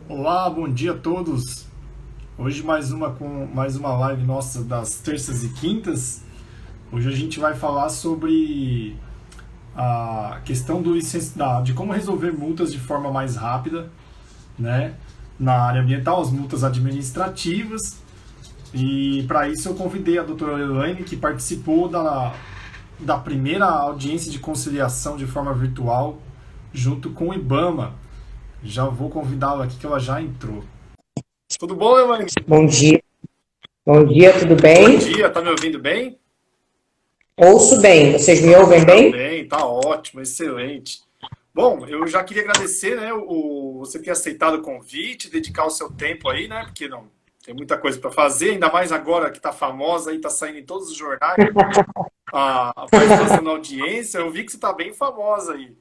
Olá, bom dia a todos. Hoje mais uma live nossa das terças e quintas. Hoje a gente vai falar sobre a questão de como resolver multas de forma mais rápida, né? Na área ambiental, as multas administrativas. E para isso eu convidei a doutora Elaine, que participou da primeira audiência de conciliação de forma virtual junto com o IBAMA. Já vou convidá-la aqui que ela já entrou. Tudo bom, Elaine? Bom dia. Bom dia, tudo Bom bem? dia, tá me ouvindo bem? Ouço bem. Vocês me ouvem bem? Também, tá ótimo, excelente. Bom, eu já queria agradecer, né, você ter aceitado o convite, dedicar o seu tempo aí, né, porque não tem muita coisa para fazer, ainda mais agora que tá famosa aí, tá saindo em todos os jornais, a participação na audiência. Eu vi que você tá bem famosa aí.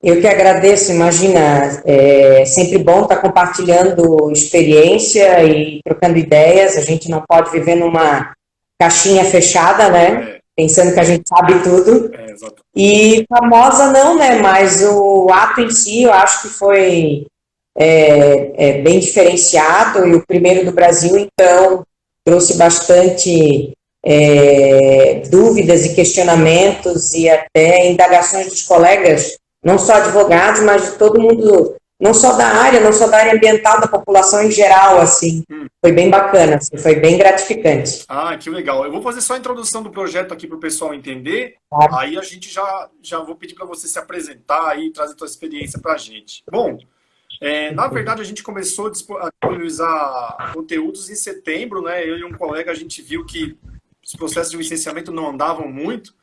Eu que agradeço, imagina, é sempre bom estar compartilhando experiência e trocando ideias. A gente não pode viver numa caixinha fechada, né? É, Pensando que a gente sabe tudo. exato. E famosa não, né? Mas o ato em si, eu acho que foi bem diferenciado e o primeiro do Brasil, então, trouxe bastante dúvidas e questionamentos e até indagações dos colegas, não só advogados, mas de todo mundo, não só da área ambiental, da população em geral, assim. Foi bem bacana, assim, foi bem gratificante. Ah, que legal. Eu vou fazer só a introdução do projeto aqui para o pessoal entender. Tá? Aí a gente já vou pedir para você se apresentar e trazer sua experiência para a gente. Bom, na verdade, a gente começou a disponibilizar conteúdos em setembro, né? Eu e um colega, a gente viu que os processos de licenciamento não andavam muito,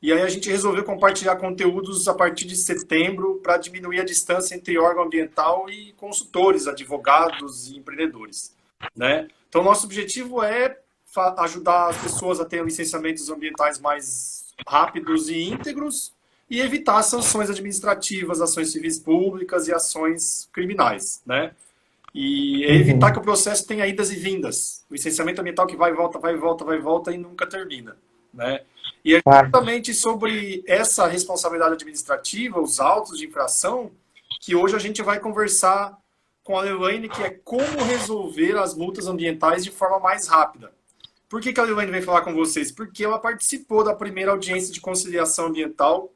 e aí a gente resolveu compartilhar conteúdos a partir de setembro para diminuir a distância entre órgão ambiental e consultores, advogados e empreendedores, né? Então, nosso objetivo é ajudar as pessoas a ter licenciamentos ambientais mais rápidos e íntegros, e evitar sanções administrativas, ações civis públicas e ações criminais, né? E evitar que o processo tenha idas e vindas. O licenciamento ambiental que vai e volta, vai e volta, vai e volta e nunca termina, né? E é Claro. justamente sobre essa responsabilidade administrativa, os autos de infração, que hoje a gente vai conversar com a Elaine, que é como resolver as multas ambientais de forma mais rápida. Por que a Elaine vem falar com vocês? Porque ela participou da primeira audiência de conciliação ambiental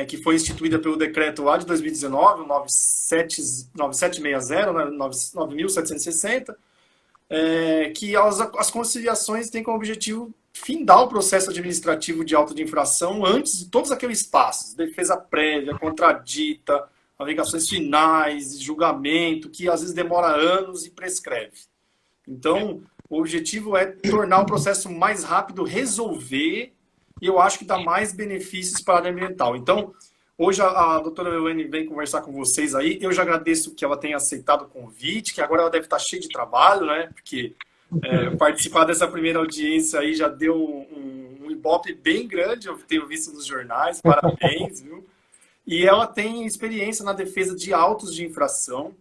que foi instituída pelo decreto lá de 2019, o 9760, né, 9.760, que as conciliações têm como objetivo findar o processo administrativo de auto de infração antes de todos aqueles passos, defesa prévia, contradita, alegações finais, julgamento, que às vezes demora anos e prescreve. Então, o objetivo é tornar o processo mais rápido, resolver, e eu acho que dá mais benefícios para a área ambiental. Então, hoje a doutora Elaine vem conversar com vocês aí. Eu já agradeço que ela tenha aceitado o convite, que agora ela deve estar cheia de trabalho, né? Porque participar dessa primeira audiência aí já deu um ibope bem grande, eu tenho visto nos jornais, parabéns, viu? E ela tem experiência na defesa de autos de infração,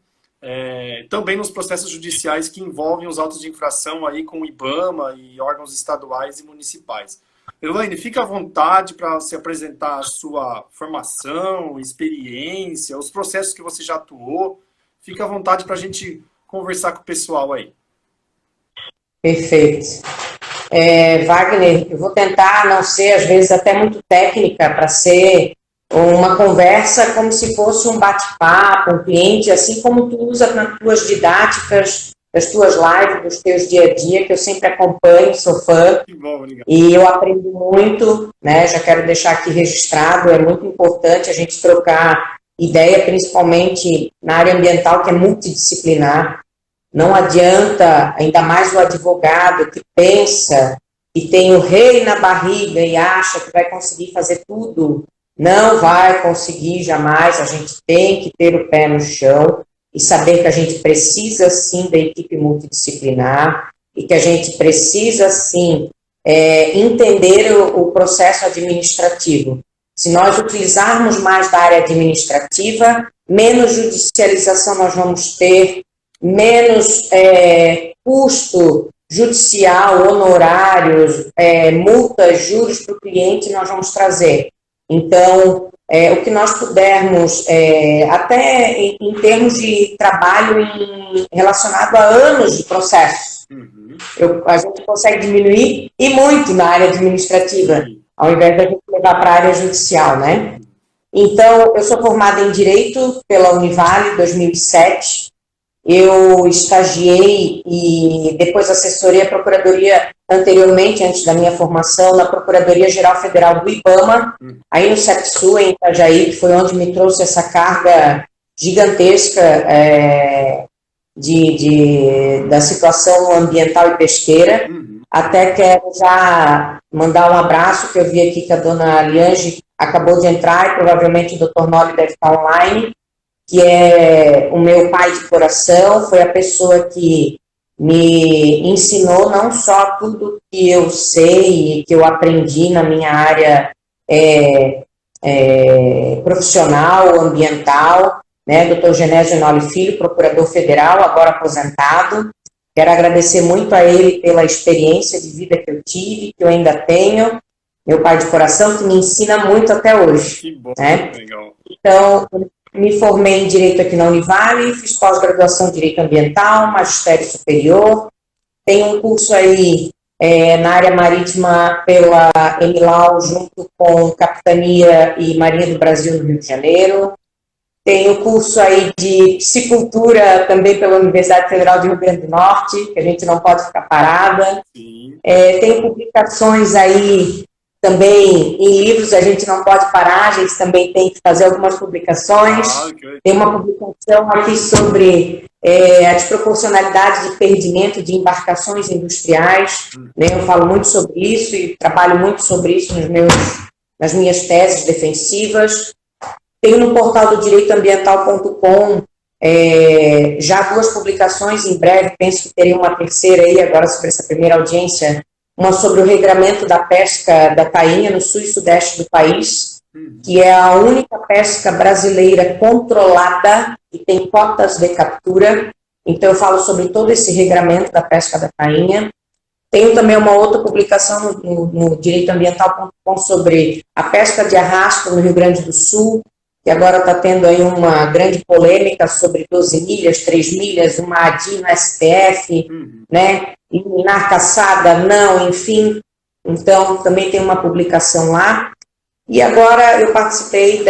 também nos processos judiciais que envolvem os autos de infração aí com o IBAMA e órgãos estaduais e municipais. Elaine, fica à vontade para se apresentar a sua formação, experiência, os processos que você já atuou. Fica à vontade para a gente conversar com o pessoal aí. Perfeito. Wagner, eu vou tentar não ser, às vezes, até muito técnica, para ser uma conversa como se fosse um bate-papo, um cliente, assim como tu usa nas tuas didáticas, das tuas lives, dos teus dia a dia, que eu sempre acompanho, sou fã, Que bom, obrigado. e eu aprendo muito, né? Já quero deixar aqui registrado, é muito importante a gente trocar ideia, principalmente na área ambiental, que é multidisciplinar. Não adianta, ainda mais o advogado que pensa e tem o rei na barriga e acha que vai conseguir fazer tudo. Não vai conseguir jamais. A gente tem que ter o pé no chão e saber que a gente precisa, sim, da equipe multidisciplinar e que a gente precisa, sim, entender o processo administrativo. Se nós utilizarmos mais da área administrativa, menos judicialização nós vamos ter, menos custo judicial, honorários, multas, juros para o cliente nós vamos trazer. Então, o que nós pudermos, até em termos de trabalho relacionado a anos de processo. A gente consegue diminuir e muito na área administrativa, ao invés da gente levar para a área judicial, né? Então, eu sou formada em Direito pela Univale, em 2007. Eu estagiei e depois assessorei a Procuradoria anteriormente, antes da minha formação, na Procuradoria-Geral Federal do IBAMA, aí no CEPSU, em Itajaí, que foi onde me trouxe essa carga gigantesca da situação ambiental e pesqueira. Até quero já mandar um abraço, que eu vi aqui que a dona Liange acabou de entrar e provavelmente o doutor Noli deve estar online, que é o meu pai de coração, foi a pessoa que me ensinou não só tudo que eu sei e que eu aprendi na minha área profissional, ambiental, né, doutor Genésio Noli Filho, procurador federal, agora aposentado. Quero agradecer muito a ele pela experiência de vida que eu tive, que eu ainda tenho, meu pai de coração, que me ensina muito até hoje. Que bom, né? Legal. Então, me formei em Direito aqui na Univale, fiz pós-graduação em Direito Ambiental, Magistério Superior, tenho um curso aí na área marítima pela Emilau, junto com Capitania e Marinha do Brasil no Rio de Janeiro. Tenho curso aí de piscicultura também pela Universidade Federal de Rio Grande do Norte, que a gente não pode ficar parada. Tenho publicações aí também em livros, a gente não pode parar, a gente também tem que fazer algumas publicações. Tem uma publicação aqui sobre a desproporcionalidade de perdimento de embarcações industriais, né? Eu falo muito sobre isso e trabalho muito sobre isso nas minhas teses defensivas. Tenho no portal do direitoambiental.com já 2 publicações, em breve penso que terei uma terceira aí, agora sobre essa primeira audiência, uma sobre o regramento da pesca da tainha no sul e sudeste do país, que é a única pesca brasileira controlada e tem cotas de captura. Então eu falo sobre todo esse regramento da pesca da tainha. Tenho também uma outra publicação no direitoambiental.com sobre a pesca de arrasto no Rio Grande do Sul, que agora está tendo aí uma grande polêmica sobre 12 milhas, 3 milhas, uma ADI no STF, né? Eliminar caçada, não, enfim. Então, também tem uma publicação lá. E agora eu participei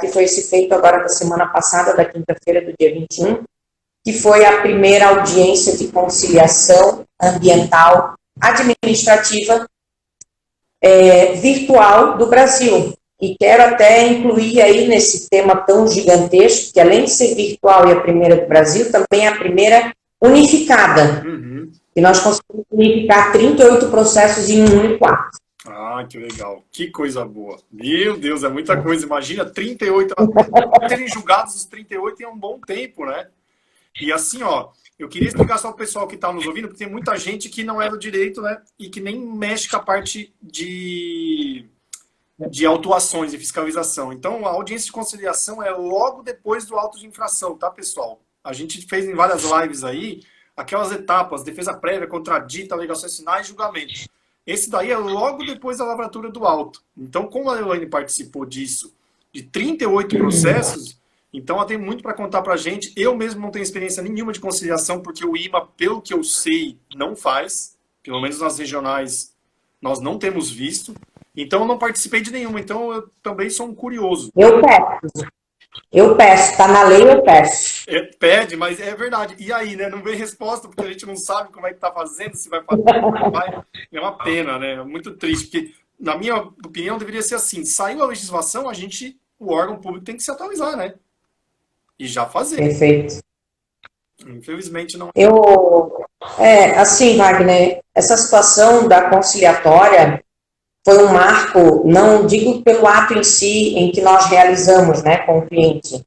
que foi esse feito agora da semana passada, da quinta-feira do dia 21, que foi a primeira audiência de conciliação ambiental administrativa virtual do Brasil. E quero até incluir aí nesse tema tão gigantesco, que além de ser virtual e a primeira do Brasil, também é a primeira unificada. E nós conseguimos unificar 38 processos em um único ato. Ah, que legal. Que coisa boa. Meu Deus, é muita coisa. Imagina, 38. Terem julgados os 38 em um bom tempo, né? E assim, ó, eu queria explicar só para o pessoal que está nos ouvindo, porque tem muita gente que não é do direito, né? E que nem mexe com a parte de autuações e fiscalização. Então, a audiência de conciliação é logo depois do auto de infração, tá, pessoal? A gente fez em várias lives aí aquelas etapas, defesa prévia, contradita, alegações finais e julgamento. Esse daí é logo depois da lavratura do auto. Então, como a Elaine participou disso, de 38 processos, então ela tem muito para contar para a gente. Eu mesmo não tenho experiência nenhuma de conciliação, porque o IMA, pelo que eu sei, não faz. Pelo menos nas regionais, nós não temos visto. Então, eu não participei de nenhuma. Então, eu também sou um curioso. Eu peço, tá na lei, eu peço. Pede, mas é verdade. E aí, né? Não vem resposta, porque a gente não sabe como é que tá fazendo, se vai fazer, não vai. É uma pena, né? É muito triste, porque, na minha opinião, deveria ser assim. Saiu a legislação, o órgão público tem que se atualizar, né? E já fazer. Perfeito. Infelizmente, não. Assim, Wagner, essa situação da conciliatória foi um marco, não digo pelo ato em si, em que nós realizamos, né, com o cliente,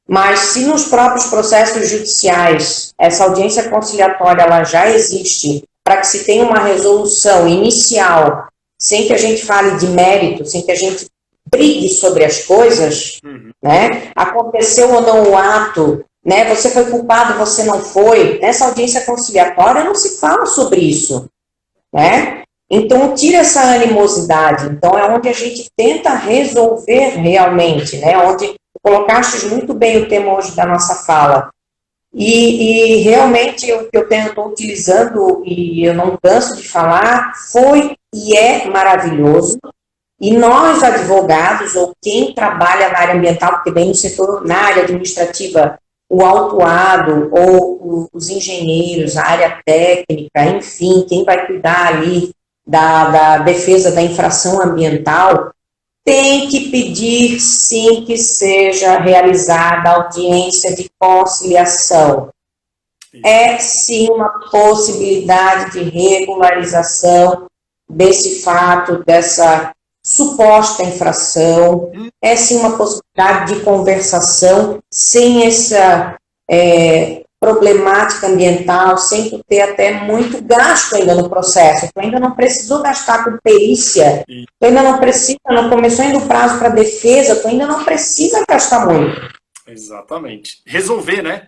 mas se nos próprios processos judiciais essa audiência conciliatória ela já existe para que se tenha uma resolução inicial, sem que a gente fale de mérito, sem que a gente brigue sobre as coisas, né, aconteceu ou não o ato, né, você foi culpado, você não foi, nessa audiência conciliatória não se fala sobre isso, né? Então, tira essa animosidade. Então, é onde a gente tenta resolver realmente, né? Onde colocaste muito bem o tema hoje da nossa fala. E realmente o que eu estou utilizando, e eu não canso de falar, foi e é maravilhoso. E nós, advogados, ou quem trabalha na área ambiental, porque bem no setor, na área administrativa, o autuado, ou os engenheiros, a área técnica, enfim, quem vai cuidar ali da defesa da infração ambiental, tem que pedir, sim, que seja realizada audiência de conciliação. É, sim, uma possibilidade de regularização desse fato, dessa suposta infração, é sim uma possibilidade de conversação sem essa problemática ambiental, sem tu ter até muito gasto ainda no processo. Tu ainda não precisou gastar com perícia, tu ainda não precisa, não começou ainda o prazo para defesa, tu ainda não precisa gastar muito. Exatamente. Resolver, né?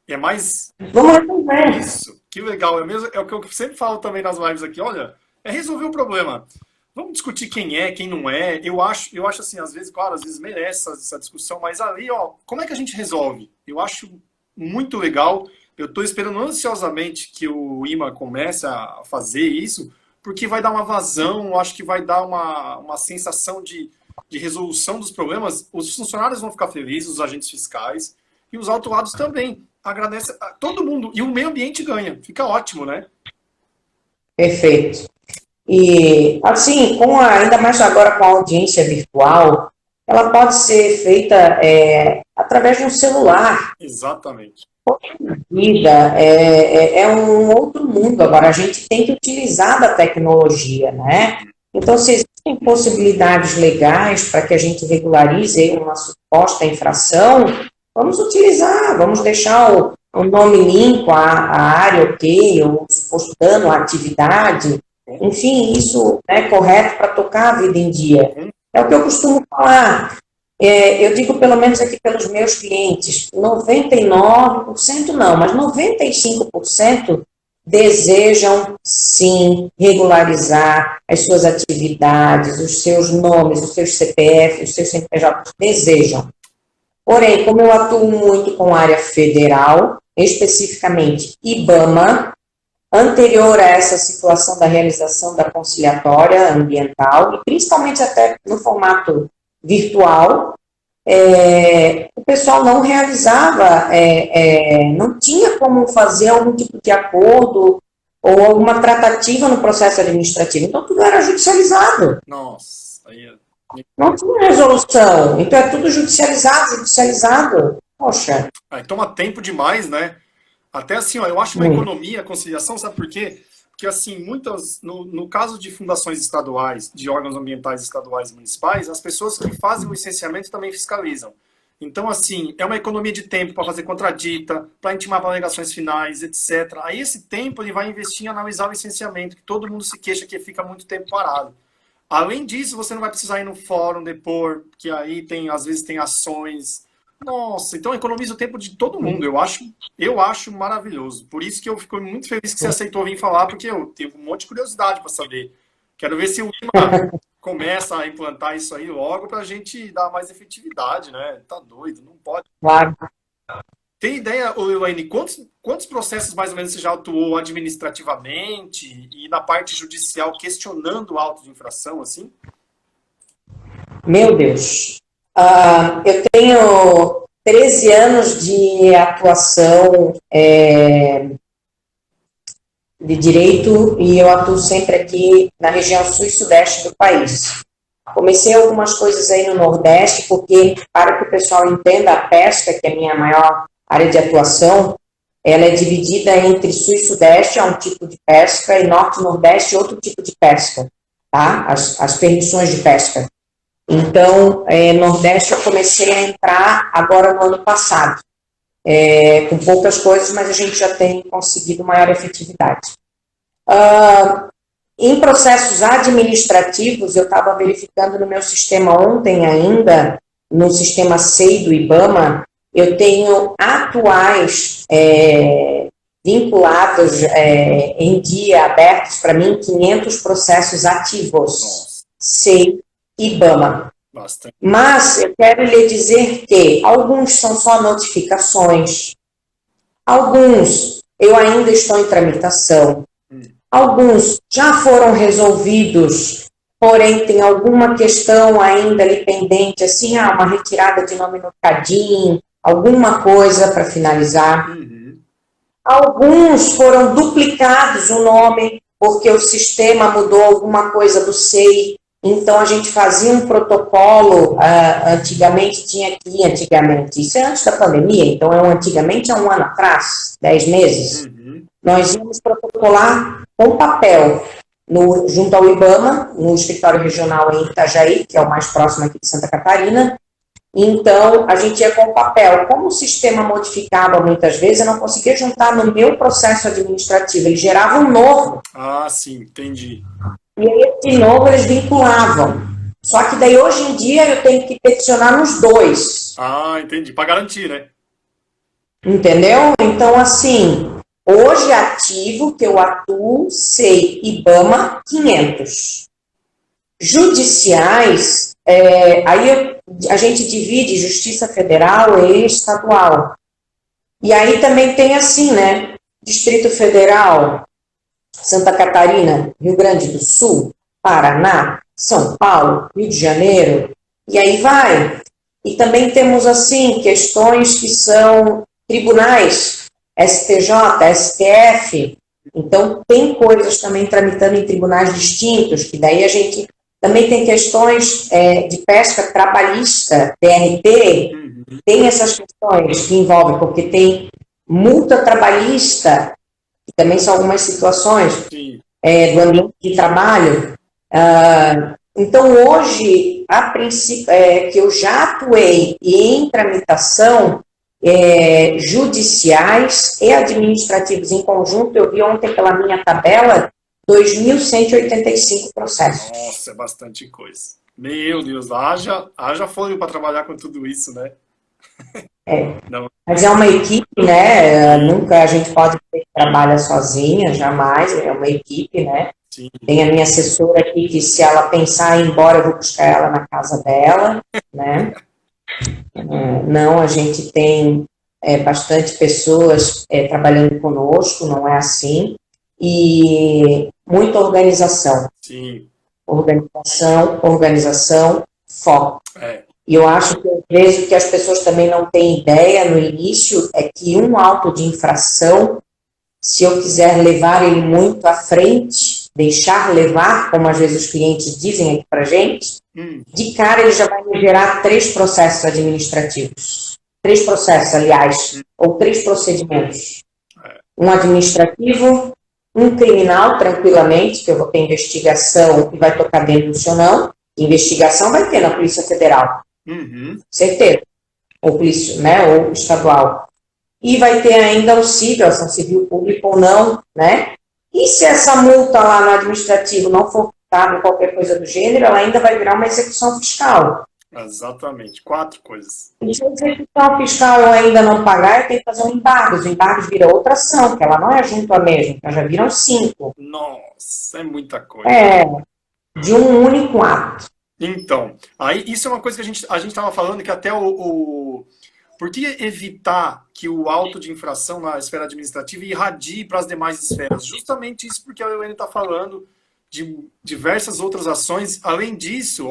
É mais... Vamos resolver. Isso, que legal. É o que eu sempre falo também nas lives aqui, olha, é resolver o problema. Vamos discutir quem é, quem não é. Eu acho assim, às vezes, claro, às vezes merece essa discussão, mas ali, ó, como é que a gente resolve? Eu acho muito legal. Eu estou esperando ansiosamente que o IMA comece a fazer isso, porque vai dar uma vazão, eu acho que vai dar uma sensação de resolução dos problemas. Os funcionários vão ficar felizes, os agentes fiscais, e os autuados também. Agradece a todo mundo. E o meio ambiente ganha. Fica ótimo, né? Perfeito. E, assim, ainda mais agora com a audiência virtual, ela pode ser feita através de um celular. Exatamente. Vida é um outro mundo. Agora, a gente tem que utilizar da tecnologia, né? Então, se existem possibilidades legais para que a gente regularize uma suposta infração, vamos utilizar, vamos deixar o nome limpo, a área ok, o suposto dano, a atividade, enfim, isso é correto para tocar a vida em dia. É o que eu costumo falar. Eu digo, pelo menos aqui pelos meus clientes, 99% não, mas 95% desejam, sim, regularizar as suas atividades, os seus nomes, os seus CPF, os seus CNPJ, desejam. Porém, como eu atuo muito com a área federal, especificamente IBAMA, anterior a essa situação da realização da conciliatória ambiental, e principalmente até no formato virtual, o pessoal não realizava, não tinha como fazer algum tipo de acordo ou alguma tratativa no processo administrativo. Então, tudo era judicializado. Nossa, aí não tinha resolução. Então, é tudo judicializado. Poxa. Aí toma tempo demais, né? Até assim, ó, eu acho uma economia, a conciliação, sabe por quê? Porque, assim, no caso de fundações estaduais, de órgãos ambientais estaduais e municipais, as pessoas que fazem o licenciamento também fiscalizam. Então, assim, é uma economia de tempo para fazer contradita, para intimar para alegações finais, etc. Aí, esse tempo, ele vai investir em analisar o licenciamento, que todo mundo se queixa que fica muito tempo parado. Além disso, você não vai precisar ir no fórum depor, que aí às vezes tem ações. Nossa, então economiza o tempo de todo mundo. Eu acho maravilhoso. Por isso que eu fico muito feliz que você aceitou vir falar, porque eu tenho um monte de curiosidade para saber. Quero ver se o IMA começa a implantar isso aí logo para a gente dar mais efetividade, né? Tá doido, não pode. Claro. Tem ideia, Elaine, quantos processos mais ou menos você já atuou administrativamente e na parte judicial questionando o auto de infração, assim? Meu Deus. Eu tenho 13 anos de atuação de direito e eu atuo sempre aqui na região sul e sudeste do país. Comecei algumas coisas aí no Nordeste, porque, para que o pessoal entenda, a pesca, que é a minha maior área de atuação, ela é dividida entre sul e sudeste, é um tipo de pesca, e norte e nordeste, outro tipo de pesca, tá? As permissões de pesca. Então, nordeste eu comecei a entrar agora no ano passado, com poucas coisas, mas a gente já tem conseguido maior efetividade. Em processos administrativos, eu estava verificando no meu sistema ontem ainda, no sistema SEI do IBAMA, eu tenho atuais vinculados em dia, abertos para mim, 500 processos ativos, Nossa, SEI e IBAMA. bastante. Mas eu quero lhe dizer que alguns são só notificações, alguns eu ainda estou em tramitação, alguns já foram resolvidos, porém tem alguma questão ainda ali pendente, assim, uma retirada de nome no CADIM, alguma coisa para finalizar. Alguns foram duplicados o nome, porque o sistema mudou alguma coisa do SEI, então a gente fazia um protocolo, antigamente, isso é antes da pandemia, então antigamente é um ano atrás, 10 meses, nós íamos protocolar com papel, junto ao IBAMA, no escritório regional em Itajaí, que é o mais próximo aqui de Santa Catarina. Então, a gente ia com papel. Como o sistema modificava muitas vezes, eu não conseguia juntar no meu processo administrativo, ele gerava um novo. Ah, sim, entendi. E aí, de novo, eles vinculavam. Só que daí, hoje em dia, eu tenho que peticionar nos dois. Ah, entendi. Para garantir, né? Entendeu? Então, assim, hoje ativo que eu atuo, SEI, IBAMA, 500. Judiciais, aí a gente divide Justiça Federal e Estadual. E aí também tem assim, né? Distrito Federal, Santa Catarina, Rio Grande do Sul, Paraná, São Paulo, Rio de Janeiro, e aí vai. E também temos, assim, questões que são tribunais, STJ, STF. Então, tem coisas também tramitando em tribunais distintos, que daí a gente também tem questões de pesca trabalhista, TRT, tem essas questões que envolvem, porque tem multa trabalhista, que também são algumas situações do ambiente de trabalho. Então, hoje, a princípio, que eu já atuei em tramitação judiciais e administrativos em conjunto, eu vi ontem pela minha tabela, 2.185 processos. Nossa, é bastante coisa. Meu Deus, haja fôlego para trabalhar com tudo isso, né? Não. Mas é uma equipe, né? Nunca a gente pode dizer que trabalha sozinha, jamais. É uma equipe, né? Sim. Tem a minha assessora aqui que, se ela pensar em ir embora, eu vou buscar ela na casa dela, né? Não, a gente tem bastante pessoas trabalhando conosco, não é assim. E muita organização. Sim. Organização, foco. E eu acho que, às vezes, o que as pessoas também não têm ideia no início é que um auto de infração, se eu quiser levar ele muito à frente, deixar levar, como às vezes os clientes dizem aqui pra gente, de cara ele já vai me gerar 3 processos administrativos. 3 processos, aliás, ou 3 procedimentos. Um administrativo, um criminal, tranquilamente, que eu vou ter investigação e vai tocar denúncia ou não. Investigação vai ter na Polícia Federal. Certeza. Ou polícia, né, ou estadual. E vai ter ainda o civil, ação civil pública ou não, né? E se essa multa lá no administrativo não for quitada, qualquer coisa do gênero, ela ainda vai virar uma execução fiscal. Exatamente, 4 coisas. E se a execução fiscal eu ainda não pagar, eu tenho que fazer um embargo. Os embargos viram outra ação, que ela não é junto à mesma, já viram 5. Nossa, é muita coisa. De um único ato. Então, aí isso é uma coisa que a gente estava falando, que até por que evitar que o auto de infração na esfera administrativa irradie para as demais esferas? Justamente isso porque a Eulaine está falando de diversas outras ações. Além disso,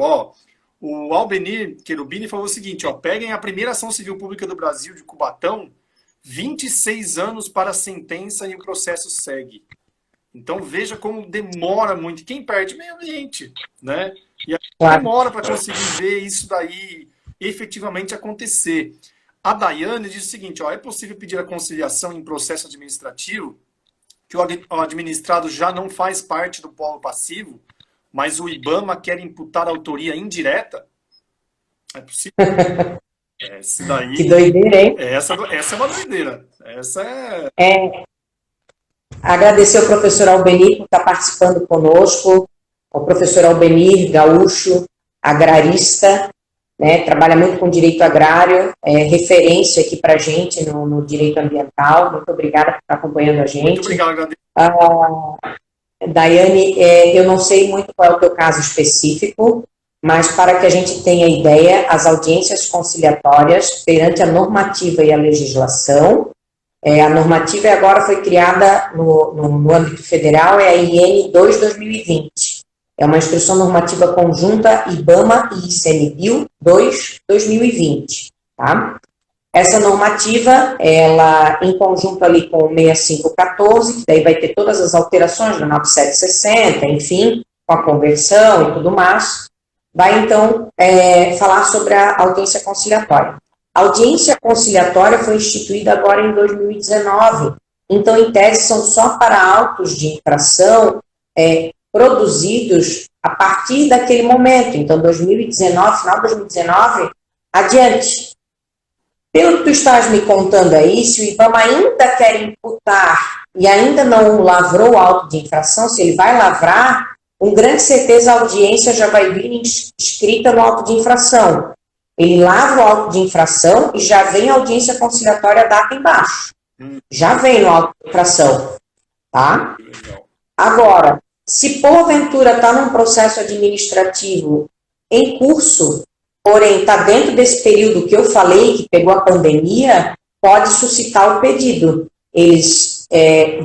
o Albenir Cherubini falou o seguinte, peguem a primeira ação civil pública do Brasil de Cubatão, 26 anos para a sentença e o processo segue. Então veja como demora muito. E quem perde? Meio ambiente, né? E demora para conseguir ver isso daí efetivamente acontecer. A Daiane diz o seguinte, é possível pedir a conciliação em processo administrativo que o administrado já não faz parte do polo passivo, mas o IBAMA quer imputar autoria indireta? É possível? Essa daí, que doideira, hein? Essa é uma doideira. Agradecer ao professor Albenir por estar participando conosco, ao professor Albenir, gaúcho, agrarista, né, trabalha muito com direito agrário, referência aqui para a gente no direito ambiental. Muito obrigada por estar acompanhando a gente. Muito obrigado, agradeço. Daiane, eu não sei muito qual é o teu caso específico, mas para que a gente tenha ideia, as audiências conciliatórias perante a normativa e a legislação, a normativa agora foi criada no âmbito federal, é a IN 2/2020. É uma instrução normativa conjunta IBAMA e ICMBio 2/2020, tá? Essa normativa, ela, em conjunto ali com o 6514, que daí vai ter todas as alterações da 9760, enfim, com a conversão e tudo mais, vai, então, falar sobre a audiência conciliatória. A audiência conciliatória foi instituída agora em 2019, então, em tese, são só para autos de infração produzidos a partir daquele momento. Então, 2019, final de 2019, adiante. Pelo que tu estás me contando aí, se o IBAMA ainda quer imputar e ainda não lavrou o auto de infração, se ele vai lavrar, com grande certeza a audiência já vai vir inscrita no auto de infração. Ele lavra o auto de infração e já vem a audiência conciliatória data embaixo. Já vem no auto de infração, tá? Agora, se porventura está num processo administrativo em curso, porém está dentro desse período que eu falei, que pegou a pandemia, pode suscitar o pedido. Eles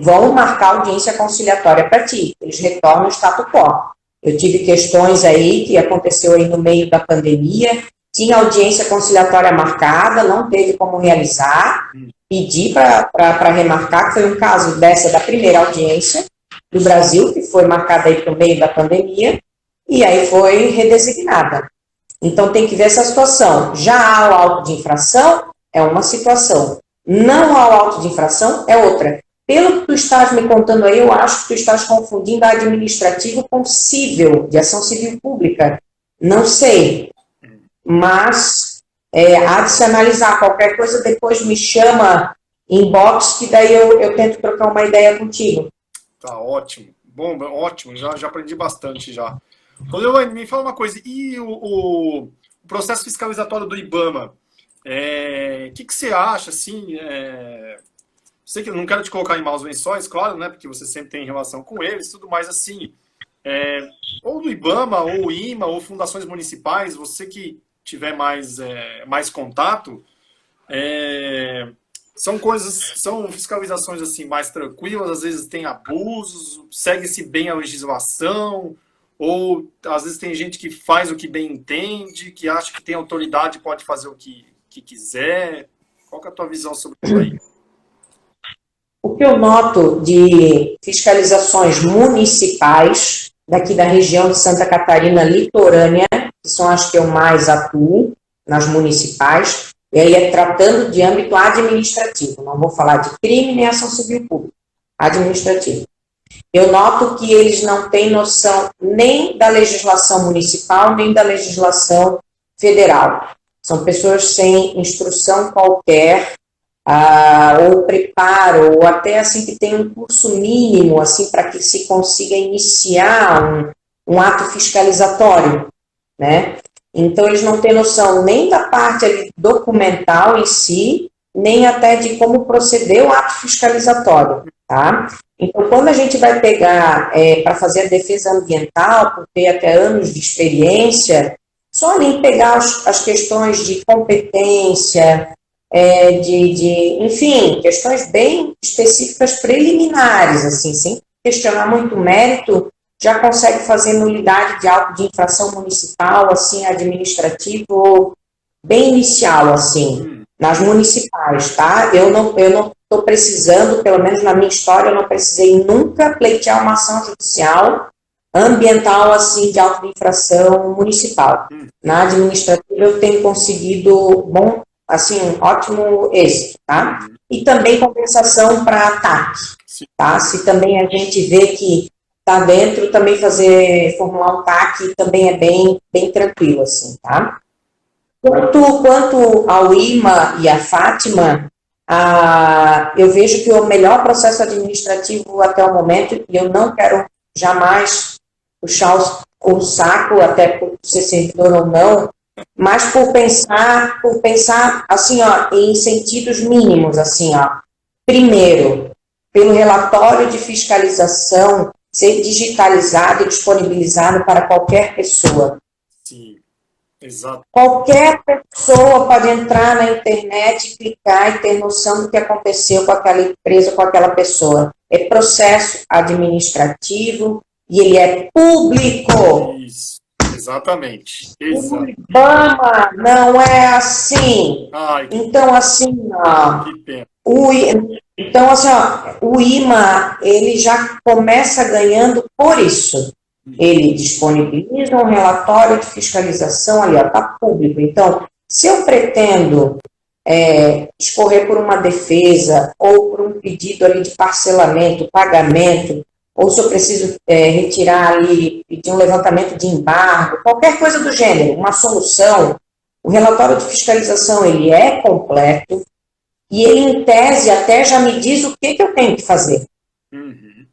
vão marcar audiência conciliatória para ti, eles retornam o status quo. Eu tive questões aí que aconteceu aí no meio da pandemia, tinha audiência conciliatória marcada, não teve como realizar, pedi para remarcar, que foi um caso dessa da primeira audiência do Brasil, que foi marcada aí para o meio da pandemia, e aí foi redesignada. Então, tem que ver essa situação. Já há o auto de infração, é uma situação. Não há o auto de infração, é outra. Pelo que tu estás me contando aí, eu acho que tu estás confundindo administrativo com civil, de ação civil pública. Não sei. Mas, há de se analisar. Qualquer coisa, depois me chama inbox, que daí eu tento trocar uma ideia contigo. Tá, ótimo. Bom, ótimo. Já aprendi bastante já. Me fala uma coisa, e o processo fiscalizatório do IBAMA, que você acha, assim, sei que eu não quero te colocar em maus lençóis, claro, né, porque você sempre tem relação com eles, tudo mais assim, ou do IBAMA, ou o IMA, ou fundações municipais, você que tiver mais contato, são fiscalizações assim mais tranquilas, às vezes tem abusos, segue-se bem a legislação, ou às vezes tem gente que faz o que bem entende, que acha que tem autoridade e pode fazer o que quiser. Qual que é a tua visão sobre isso aí? O que eu noto de fiscalizações municipais, daqui da região de Santa Catarina litorânea, que são as que eu mais atuo, nas municipais, e aí tratando de âmbito administrativo, não vou falar de crime nem ação civil pública, administrativo. Eu noto que eles não têm noção nem da legislação municipal, nem da legislação federal. São pessoas sem instrução qualquer, ou preparo, ou até assim que tem um curso mínimo, assim, para que se consiga iniciar um ato fiscalizatório, né? Então, eles não têm noção nem da parte ali, documental em si, nem até de como proceder o ato fiscalizatório, tá? Então, quando a gente vai pegar para fazer a defesa ambiental, por ter até anos de experiência, só nem pegar as questões de competência, enfim, questões bem específicas preliminares, assim, sem questionar muito mérito, já consegue fazer nulidade de auto de infração municipal, assim, administrativo, bem inicial, assim, nas municipais, tá? Eu não estou precisando, pelo menos na minha história, eu não precisei nunca pleitear uma ação judicial ambiental, assim, de auto de infração municipal. Na administrativa eu tenho conseguido bom, assim, um ótimo êxito, tá? E também compensação para ataque, tá? Se também a gente vê que está dentro, também formular um TAC também é bem tranquilo, assim, tá? Quanto ao IMA e à Fátima, eu vejo que o melhor processo administrativo até o momento, e eu não quero jamais puxar o saco, até por ser servidor ou não, mas por pensar assim, ó, em sentidos mínimos, assim, ó. Primeiro, pelo relatório de fiscalização ser digitalizado e disponibilizado para qualquer pessoa. Sim, exato. Qualquer pessoa pode entrar na internet, clicar e ter noção do que aconteceu com aquela empresa, com aquela pessoa. É processo administrativo e ele é público. Isso, exatamente. O Exato. IBAMA não é assim. Ai, Então, assim, ó, que pena. então, assim, ó, o IMA, ele já começa ganhando por isso. Ele disponibiliza um relatório de fiscalização ali, ó, está público. Então, se eu pretendo escorrer por uma defesa ou por um pedido ali de parcelamento, pagamento, ou se eu preciso retirar ali, pedir um levantamento de embargo, qualquer coisa do gênero, uma solução, o relatório de fiscalização ele é completo e ele, em tese, até já me diz o que eu tenho que fazer. Uhum.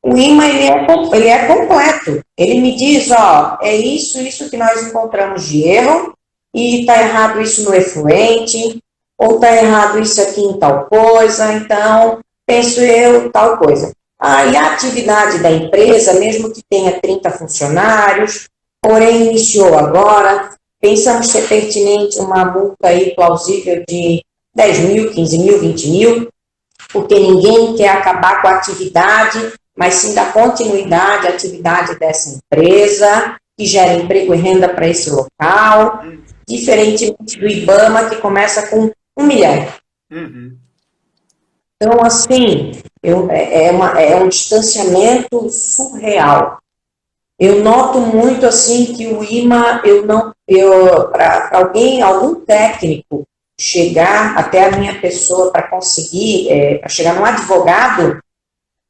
O IMA ele é completo. Ele me diz, ó, é isso que nós encontramos de erro, e está errado isso no efluente, ou está errado isso aqui em tal coisa, então, penso eu, tal coisa. E a atividade da empresa, mesmo que tenha 30 funcionários, porém iniciou agora, pensamos ser pertinente uma multa aí plausível de 10 mil, 15 mil, 20 mil, porque ninguém quer acabar com a atividade, mas sim dar continuidade à atividade dessa empresa, que gera emprego e renda para esse local, diferentemente do IBAMA, que começa com 1 milhão. Uhum. Então, assim, é um distanciamento surreal. Eu noto muito, assim, que o IMA, para algum técnico chegar até a minha pessoa para conseguir, para chegar num advogado,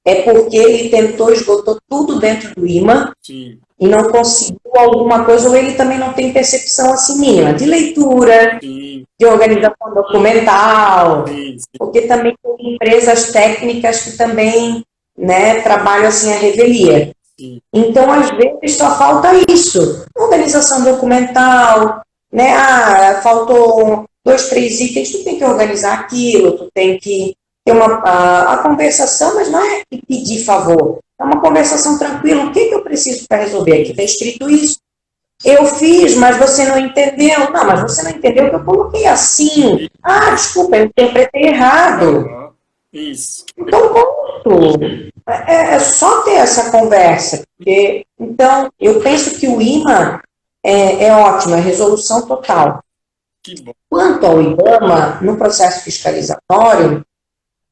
é porque ele tentou, esgotou tudo dentro do IMA. Sim. E não conseguiu alguma coisa, ou ele também não tem percepção assim mínima de leitura, Sim. de organização documental, Sim. porque também tem empresas técnicas que também, né, trabalham assim a revelia. Sim. Então, às vezes, só falta isso, organização documental, né, faltou 2, 3 itens, tu tem que organizar aquilo, tu tem que ter a conversação, mas não é pedir favor, é uma conversação tranquila, o que eu preciso para resolver? Aqui está escrito isso. Eu fiz, mas você não entendeu. Não, mas você não entendeu que eu coloquei assim. Desculpa, eu interpretei errado. Isso. Então, ponto. É só ter essa conversa. Porque, então, eu penso que o IMA é ótimo, é resolução total. Que bom. Quanto ao IBAMA, no processo fiscalizatório,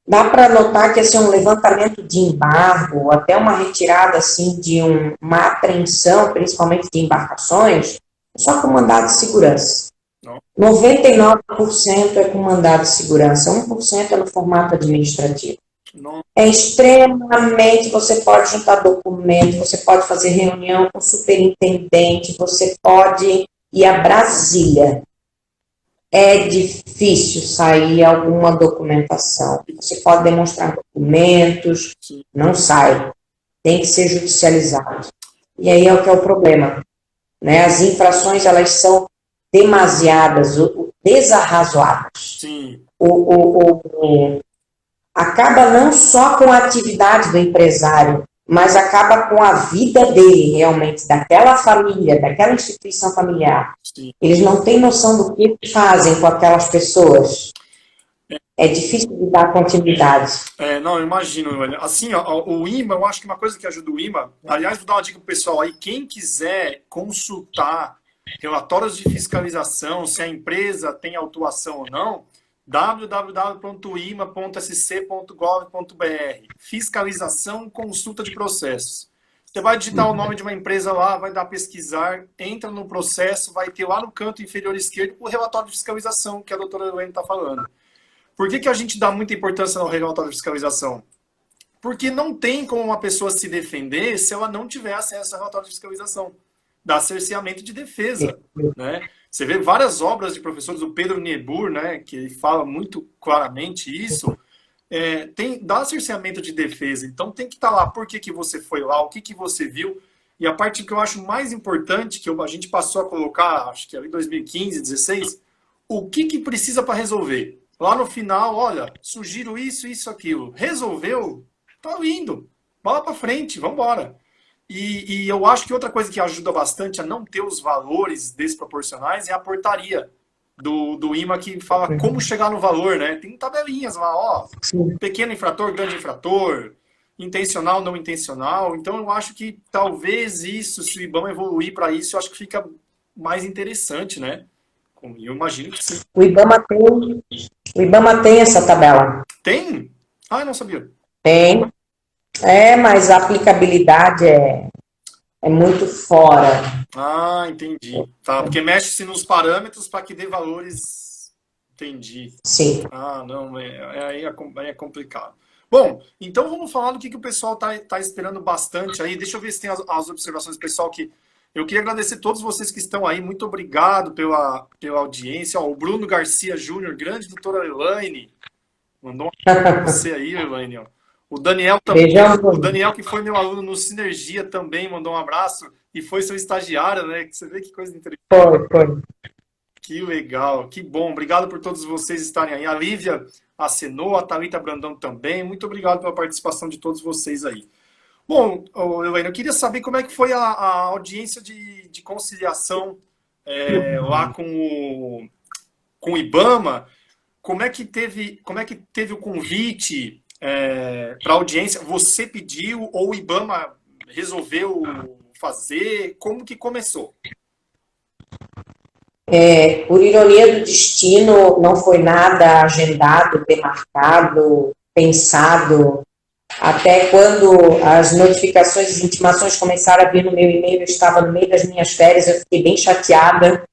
dá para notar que esse é um levantamento de embargo, até uma retirada assim, de uma apreensão, principalmente de embarcações, só com mandado de segurança. Não. 99% é com mandado de segurança, 1% é no formato administrativo. Não. É extremamente, você pode juntar documentos, você pode fazer reunião com o superintendente, você pode ir a Brasília. É difícil sair alguma documentação. Você pode demonstrar documentos, não sai. Tem que ser judicializado. E aí é o que é o problema. Né? As infrações, elas são demasiadas, desarrazoadas. Sim. Acaba não só com a atividade do empresário, mas acaba com a vida dele, realmente, daquela família, daquela instituição familiar. Sim. Eles não têm noção do que fazem com aquelas pessoas. É difícil de dar continuidade. Não, eu imagino, velho. Assim, ó, o IMA, eu acho que uma coisa que ajuda o IMA, aliás, vou dar uma dica pro pessoal aí, quem quiser consultar relatórios de fiscalização, se a empresa tem autuação ou não, www.ima.sc.gov.br. Fiscalização, consulta de processos. Você vai digitar o nome de uma empresa lá, vai dar pesquisar, entra no processo, vai ter lá no canto inferior esquerdo o relatório de fiscalização que a doutora Helene está falando. Por que a gente dá muita importância no relatório de fiscalização? Porque não tem como uma pessoa se defender se ela não tiver acesso ao relatório de fiscalização. Dá cerceamento de defesa, né? Você vê várias obras de professores, o Pedro Niebuhr, né, que ele fala muito claramente isso, dá cerceamento de defesa. Então tem que estar lá por que você foi lá, o que você viu. E a parte que eu acho mais importante, que a gente passou a colocar, acho que era em 2015, 16, o que precisa para resolver? Lá no final, olha, sugiro isso, isso, aquilo. Resolveu? Tá indo. Bola para frente, vamos embora. E eu acho que outra coisa que ajuda bastante a não ter os valores desproporcionais é a portaria do IMA que fala como chegar no valor, né? Tem tabelinhas lá, ó, pequeno infrator, grande infrator, intencional, não intencional. Então eu acho que talvez isso, se o IBAMA evoluir para isso, eu acho que fica mais interessante, né? Eu imagino que sim. O IBAMA tem essa tabela. Tem? Ah, eu não sabia. Tem. Mas a aplicabilidade é muito fora. Ah, entendi. Tá, porque mexe-se nos parâmetros para que dê valores. Entendi. Sim. Ah, não, aí é complicado. Bom, então vamos falar do que o pessoal tá esperando bastante aí. Deixa eu ver se tem as observações do pessoal que. Eu queria agradecer a todos vocês que estão aí. Muito obrigado pela audiência. Ó, o Bruno Garcia Júnior, grande doutora Elaine. Mandou um você aí, Elaine. Ó. O Daniel também. Beijão. O Daniel, que foi meu aluno no Sinergia, também mandou um abraço. E foi seu estagiário, né? Você vê que coisa interessante. Foi. Que legal, que bom. Obrigado por todos vocês estarem aí. A Lívia acenou, a Thalita Brandão também. Muito obrigado pela participação de todos vocês aí. Bom, Elaine, eu queria saber como é que foi a audiência de conciliação lá com o IBAMA. Como é que teve o convite para a audiência? Você pediu ou o IBAMA resolveu fazer? Como que começou? Por ironia do destino, não foi nada agendado, demarcado, pensado. Até quando as notificações, as intimações começaram a vir no meu e-mail, eu estava no meio das minhas férias, eu fiquei bem chateada.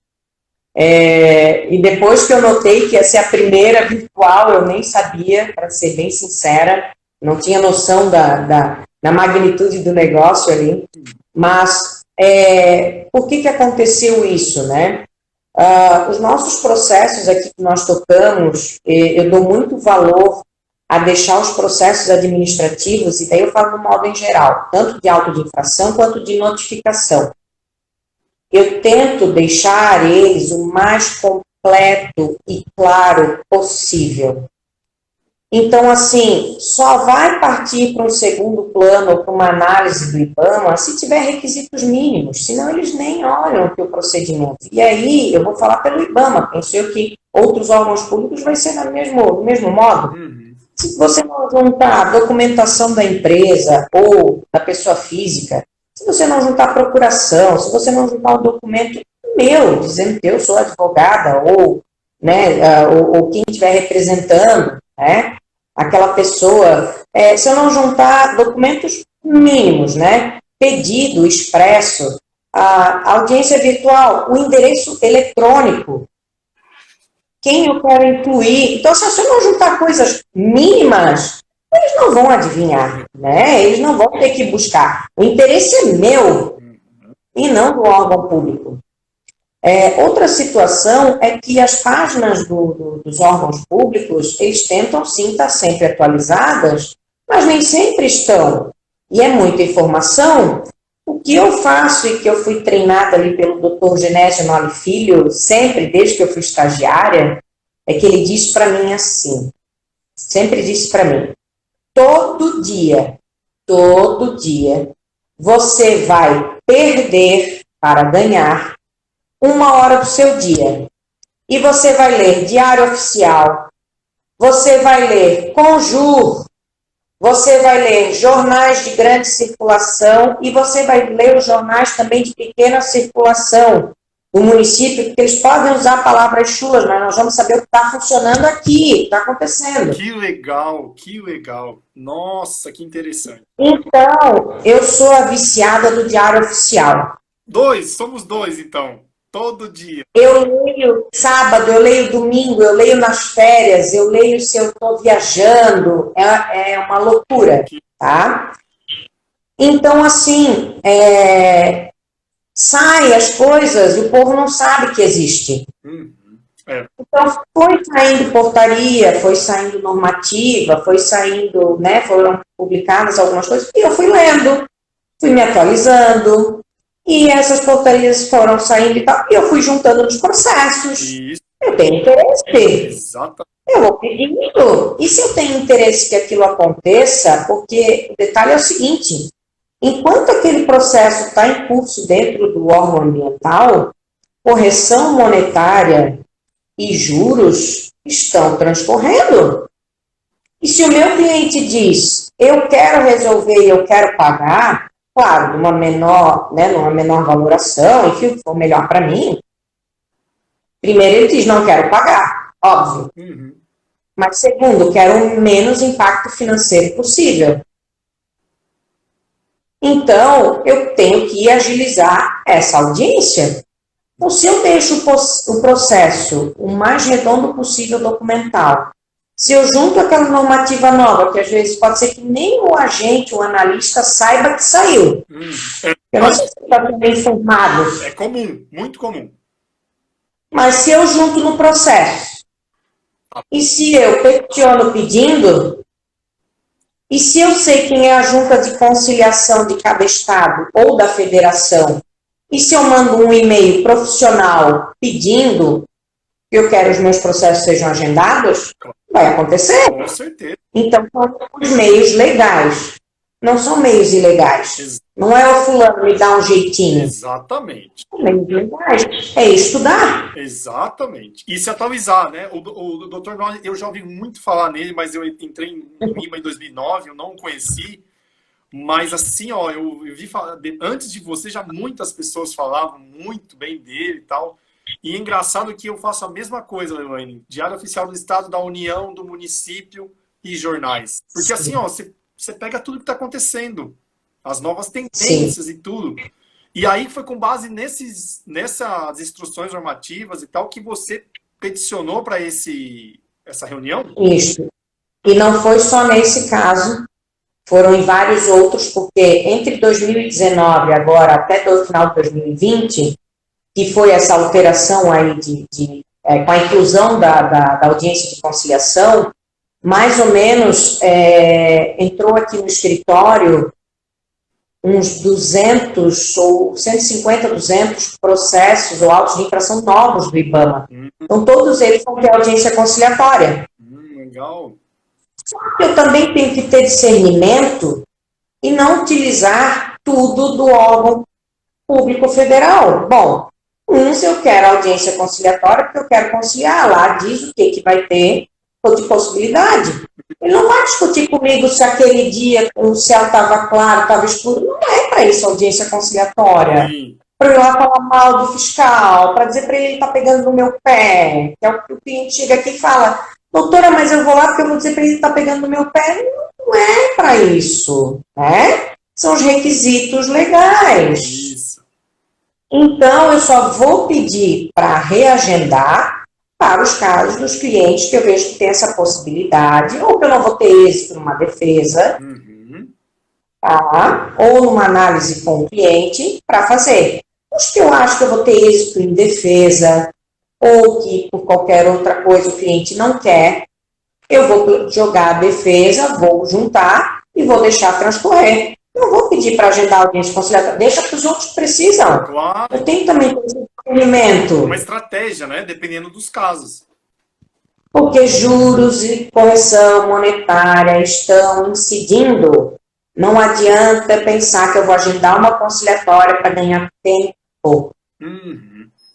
E depois que eu notei que ia ser a primeira virtual, eu nem sabia, para ser bem sincera, não tinha noção da magnitude do negócio ali. Mas por que aconteceu isso, né? Os nossos processos aqui que nós tocamos, eu dou muito valor a deixar os processos administrativos, e daí eu falo no modo em geral, tanto de auto de infração quanto de notificação. Eu tento deixar eles o mais completo e claro possível. Então, assim, só vai partir para um segundo plano ou para uma análise do IBAMA se tiver requisitos mínimos, senão eles nem olham o teu procedimento. E aí, eu vou falar pelo IBAMA, penso eu que outros órgãos públicos vai ser do mesmo modo. Se você não juntar a documentação da empresa ou da pessoa física, se você não juntar a procuração, se você não juntar o documento meu, dizendo que eu sou advogada, ou quem estiver representando, né, aquela pessoa, se eu não juntar documentos mínimos, né, pedido expresso, a audiência virtual, o endereço eletrônico, quem eu quero incluir. Então, se eu não juntar coisas mínimas, eles não vão adivinhar, né? Eles não vão ter que buscar. O interesse é meu e não do órgão público. Outra situação é que as páginas dos órgãos públicos, eles tentam sim estar sempre atualizadas, mas nem sempre estão. E é muita informação. O que eu faço e que eu fui treinada ali pelo Dr. Genésio Noli Filho, sempre, desde que eu fui estagiária, é que ele diz para mim assim, sempre disse para mim, todo dia, você vai perder para ganhar 1 hora do seu dia. E você vai ler Diário Oficial, você vai ler Conjur, você vai ler jornais de grande circulação e você vai ler os jornais também de pequena circulação do município, porque eles podem usar palavras chulas, mas nós vamos saber o que está funcionando aqui, o que está acontecendo. Que legal, que legal. Nossa, que interessante. Então, eu sou a viciada do Diário Oficial. Somos dois, então. Todo dia. Eu leio sábado, eu leio domingo, eu leio nas férias, eu leio se eu estou viajando, é uma loucura, tá? Então, assim, sai as coisas e o povo não sabe que existe. Então, foi saindo portaria, foi saindo normativa, foi saindo, né, foram publicadas algumas coisas, e eu fui lendo. fui me atualizando, e essas portarias foram saindo e tal, e eu fui juntando nos processos. Isso, Eu tenho interesse, exatamente. eu vou pedindo. E se eu tenho interesse que aquilo aconteça, porque o detalhe é o seguinte, enquanto aquele processo está em curso dentro do órgão ambiental, correção monetária e juros estão transcorrendo. E se o meu cliente diz, eu quero resolver e eu quero pagar, claro, numa menor valoração, enfim, o que for melhor para mim, primeiro ele diz, não quero pagar, óbvio. Uhum. Mas segundo, quero o menos impacto financeiro possível. Então, eu tenho que agilizar essa audiência. Então, se eu deixo o processo o mais redondo possível documental, se eu junto aquela normativa nova, que às vezes pode ser que nem o agente, o analista, saiba que saiu. Eu não sei se está bem informado. É comum, muito comum. Mas se eu junto no processo, e se eu peticiono pedindo, e se eu sei quem é a junta de conciliação de cada estado ou da federação, e se eu mando um e-mail profissional pedindo que eu quero que os meus processos sejam agendados, vai acontecer. Com certeza. Então, são os meios legais, não são meios ilegais. Não é o fulano me dá um jeitinho. Exatamente. São meios legais. É estudar. Exatamente. E se atualizar, né? O Dr. Nós, eu já ouvi muito falar nele, mas eu entrei em IMA em 2009, eu não o conheci. Mas assim, ó, eu vi falar, antes de você já muitas pessoas falavam muito bem dele e tal. E é engraçado que eu faço a mesma coisa, Leilane. Diário Oficial do Estado, da União, do município e jornais. Porque assim, ó, você pega tudo que está acontecendo. As novas tendências e tudo. E aí foi com base nessas instruções normativas e tal que você peticionou para essa reunião? Isso. E não foi só nesse caso. Foram em vários outros, porque entre 2019 agora até o final de 2020, que foi essa alteração aí com a inclusão da audiência de conciliação, mais ou menos entrou aqui no escritório uns 200 ou 150, 200 processos ou autos de infração novos do IBAMA. Então, todos eles vão ter audiência conciliatória. Legal. Eu também tenho que ter discernimento e não utilizar tudo do órgão público federal. Bom, se eu quero audiência conciliatória, porque eu quero conciliar, lá diz o que vai ter de possibilidade. Ele não vai discutir comigo se aquele dia o céu estava claro, estava escuro. Não é para isso a audiência conciliatória. Para eu ir lá falar mal do fiscal, para dizer para ele está pegando no meu pé. Que é o que o cliente chega aqui e fala, doutora, mas eu vou lá porque eu vou dizer para ele que está pegando no meu pé. Não é para isso, né? São os requisitos legais. Isso. Então, eu só vou pedir para reagendar para os casos dos clientes que eu vejo que tem essa possibilidade, ou que eu não vou ter êxito numa defesa, tá? Ou numa análise com o cliente para fazer. Os que eu acho que eu vou ter êxito em defesa, ou que por qualquer outra coisa o cliente não quer, eu vou jogar a defesa, vou juntar e vou deixar transcorrer. Não vou pedir para agendar audiência conciliatória, deixa que os outros precisam. Claro. Eu tenho também esse discernimento. Uma estratégia, né? Dependendo dos casos. Porque juros e correção monetária estão incidindo. Não adianta pensar que eu vou agendar uma conciliatória para ganhar tempo.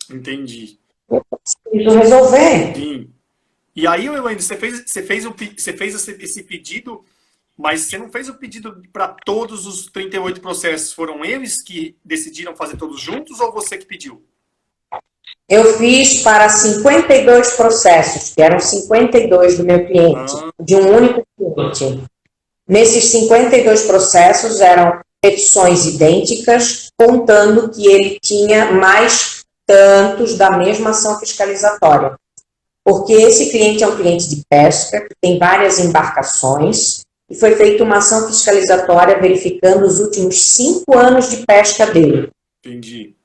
Entendi. Eu preciso resolver. Sim. E aí, Elaine, você fez esse pedido, mas você não fez o pedido para todos os 38 processos. Foram eles que decidiram fazer todos juntos ou você que pediu? Eu fiz para 52 processos, que eram 52 do meu cliente, de um único cliente. Nesses 52 processos eram petições idênticas, contando que ele tinha mais tantos da mesma ação fiscalizatória. Porque esse cliente é um cliente de pesca, que tem várias embarcações, e foi feita uma ação fiscalizatória verificando os últimos 5 anos de pesca dele. Entendi.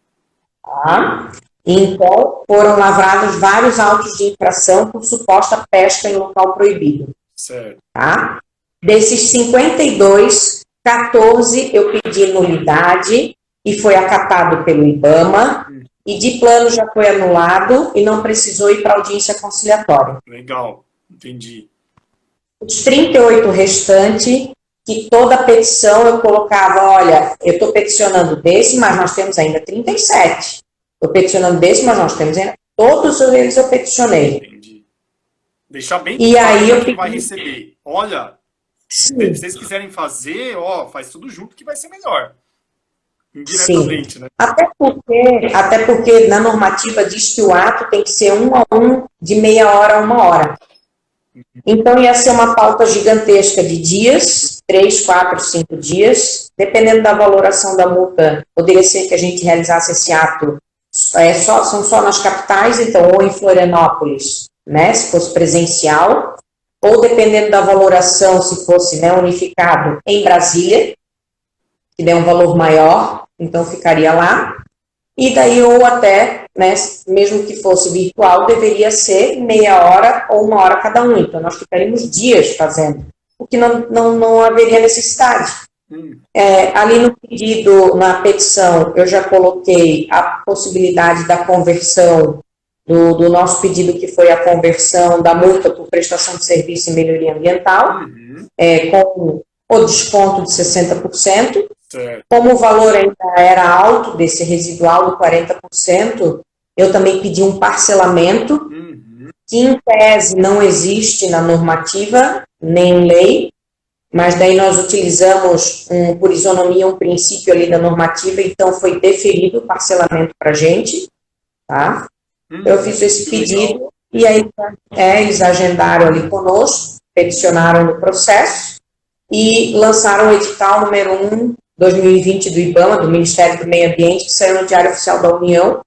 Tá? Então, foram lavrados vários autos de infração por suposta pesca em local proibido. Certo. Tá? Desses 52, 14 eu pedi nulidade e foi acatado pelo IBAMA, e de plano já foi anulado e não precisou ir para audiência conciliatória. Legal, entendi. Os 38 restantes, que toda petição eu colocava, olha, eu estou peticionando desse, mas nós temos ainda 37. Estou peticionando desse, mas nós temos ainda... Todos eles eu peticionei. Entendi. Deixar bem E aí eu quem vai receber. Olha, se vocês quiserem fazer, ó, faz tudo junto que vai ser melhor. Indiretamente, sim. Né? Até porque na normativa diz que o ato tem que ser 1 a 1, de meia hora a 1 hora. Então ia ser uma pauta gigantesca de dias, 3, 4, 5 dias, dependendo da valoração da multa, poderia ser que a gente realizasse esse ato, são só nas capitais, então, ou em Florianópolis, né, se fosse presencial, ou dependendo da valoração, se fosse, né, unificado em Brasília, que der um valor maior, então ficaria lá, e daí ou até, né, mesmo que fosse virtual, deveria ser meia hora ou 1 hora cada um, então nós ficaríamos dias fazendo, o que não haveria necessidade. Ali no pedido, na petição, eu já coloquei a possibilidade da conversão do nosso pedido, que foi a conversão da multa por prestação de serviço e melhoria ambiental, com o desconto de 60%. Certo. Como o valor ainda era alto, desse residual do 40%, eu também pedi um parcelamento, que em tese não existe na normativa, nem em lei, mas daí nós utilizamos, por isonomia, um princípio ali da normativa, então foi deferido o parcelamento para a gente, tá? Eu fiz esse pedido, e aí eles agendaram ali conosco, peticionaram no processo, e lançaram o edital número 1, 2020 do IBAMA, do Ministério do Meio Ambiente, que saiu no Diário Oficial da União,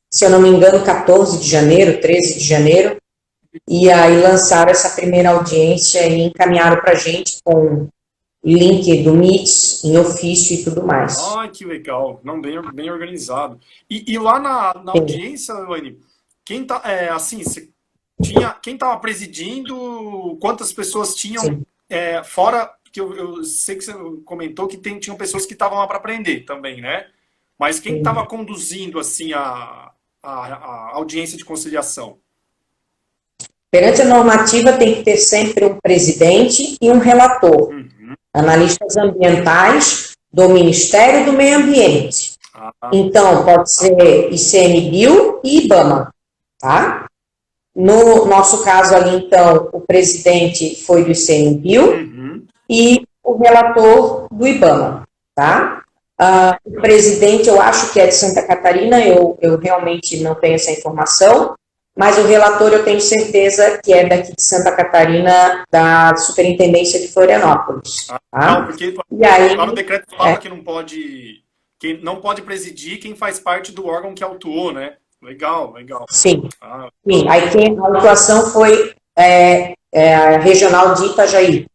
se eu não me engano, 14 de janeiro, 13 de janeiro, e aí lançaram essa primeira audiência e encaminharam para a gente com link do Meet, em ofício e tudo mais. Ah, que legal, não, bem organizado. E lá na audiência, Elaine, quem tá, assim, quem estava presidindo, quantas pessoas tinham, fora... que eu sei que você comentou que tinham pessoas que estavam lá para aprender também, né? Mas quem estava conduzindo, assim, a audiência de conciliação? Perante a normativa tem que ter sempre um presidente e um relator. Analistas ambientais do Ministério do Meio Ambiente. Então, pode ser ICMBio e IBAMA, tá? No nosso caso ali, então, o presidente foi do ICMBio, e o relator do IBAMA, tá? O presidente, eu acho que é de Santa Catarina, eu realmente não tenho essa informação, mas o relator eu tenho certeza que é daqui de Santa Catarina, da Superintendência de Florianópolis. Tá? Não, porque lá no decreto fala que não pode presidir quem faz parte do órgão que autuou, né? Legal. Sim. Sim. Aí a autuação foi a regional de Itajaí.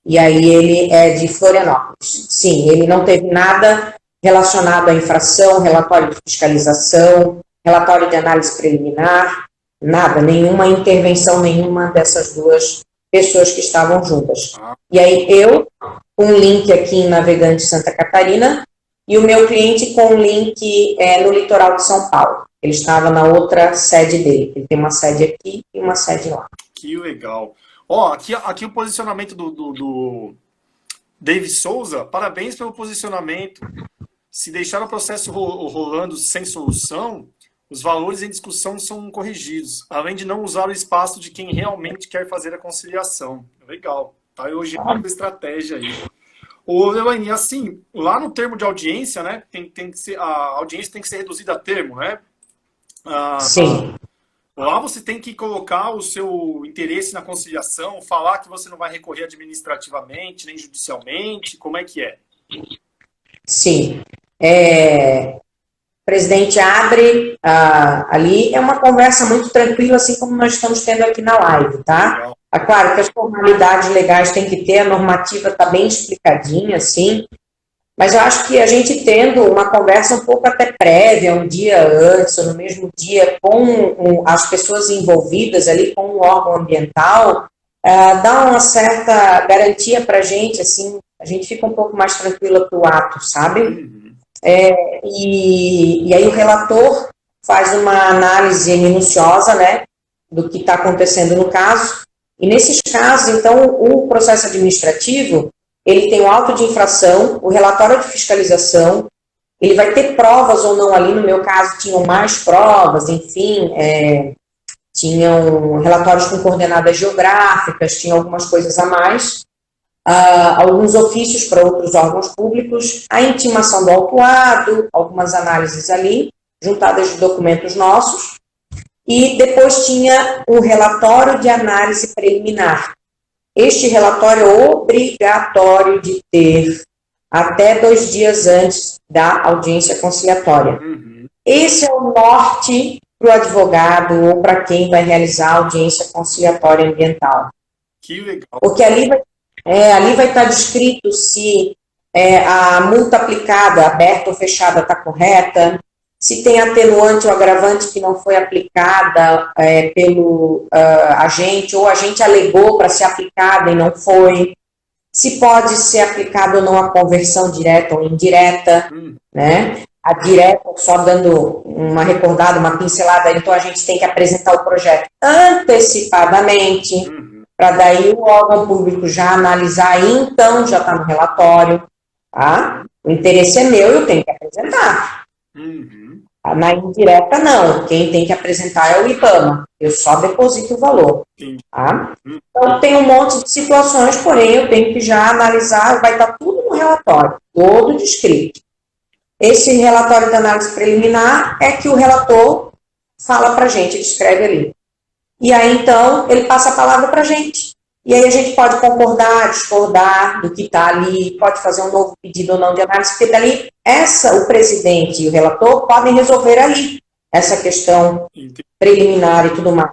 E aí ele é de Florianópolis. Sim, ele não teve nada relacionado à infração, relatório de fiscalização, relatório de análise preliminar, nada, nenhuma intervenção, nenhuma dessas duas pessoas que estavam juntas. E aí eu, com um link aqui em Navegante Santa Catarina, e o meu cliente com um link no litoral de São Paulo. Ele estava na outra sede dele. Ele tem uma sede aqui e uma sede lá. Que legal. Ó, aqui o posicionamento do David Souza, parabéns pelo posicionamento. Se deixar o processo rolando sem solução, os valores em discussão são corrigidos, além de não usar o espaço de quem realmente quer fazer a conciliação. Legal, tá elogiando a estratégia aí. Ô, Elaine, assim, lá no termo de audiência, né, tem que ser, a audiência tem que ser reduzida a termo, né? Sim. Lá você tem que colocar o seu interesse na conciliação, falar que você não vai recorrer administrativamente, nem judicialmente, como é que é? Sim. O presidente abre ali, é uma conversa muito tranquila, assim como nós estamos tendo aqui na live, tá? É claro que as formalidades legais tem que ter, a normativa está bem explicadinha, assim, mas eu acho que a gente tendo uma conversa um pouco até prévia, um dia antes, ou no mesmo dia, com as pessoas envolvidas ali, com o órgão ambiental, dá uma certa garantia para a gente, assim, a gente fica um pouco mais tranquila para o ato, sabe? Uhum. E aí o relator faz uma análise minuciosa, né, do que está acontecendo no caso, e nesses casos, então, o processo administrativo, ele tem o auto de infração, o relatório de fiscalização, ele vai ter provas ou não ali, no meu caso, tinham mais provas, enfim, tinham relatórios com coordenadas geográficas, tinham algumas coisas a mais, alguns ofícios para outros órgãos públicos, a intimação do autuado, algumas análises ali, juntadas de documentos nossos, e depois tinha o relatório de análise preliminar. Este relatório é obrigatório de ter até 2 dias antes da audiência conciliatória. Uhum. Esse é o norte para o advogado ou para quem vai realizar a audiência conciliatória ambiental. Que legal. Porque ali vai estar descrito se a multa aplicada, aberta ou fechada, está correta, se tem atenuante ou agravante que não foi aplicada pelo agente, ou o agente alegou para ser aplicada e não foi, se pode ser aplicada ou não a conversão direta ou indireta, né? A direta, só dando uma recordada, uma pincelada, então a gente tem que apresentar o projeto antecipadamente, para daí o órgão público já analisar, e então já está no relatório, tá? O interesse é meu, eu tenho que apresentar. Na indireta, não. Quem tem que apresentar é o IBAMA. Eu só deposito o valor. Tá? Então, tem um monte de situações, porém, eu tenho que já analisar, vai estar tudo no relatório, todo descrito. Esse relatório de análise preliminar é que o relator fala para a gente, ele escreve ali. E aí, então, ele passa a palavra para a gente. E aí a gente pode concordar, discordar do que está ali, pode fazer um novo pedido ou não de análise, porque dali o presidente e o relator podem resolver ali essa questão preliminar e tudo mais.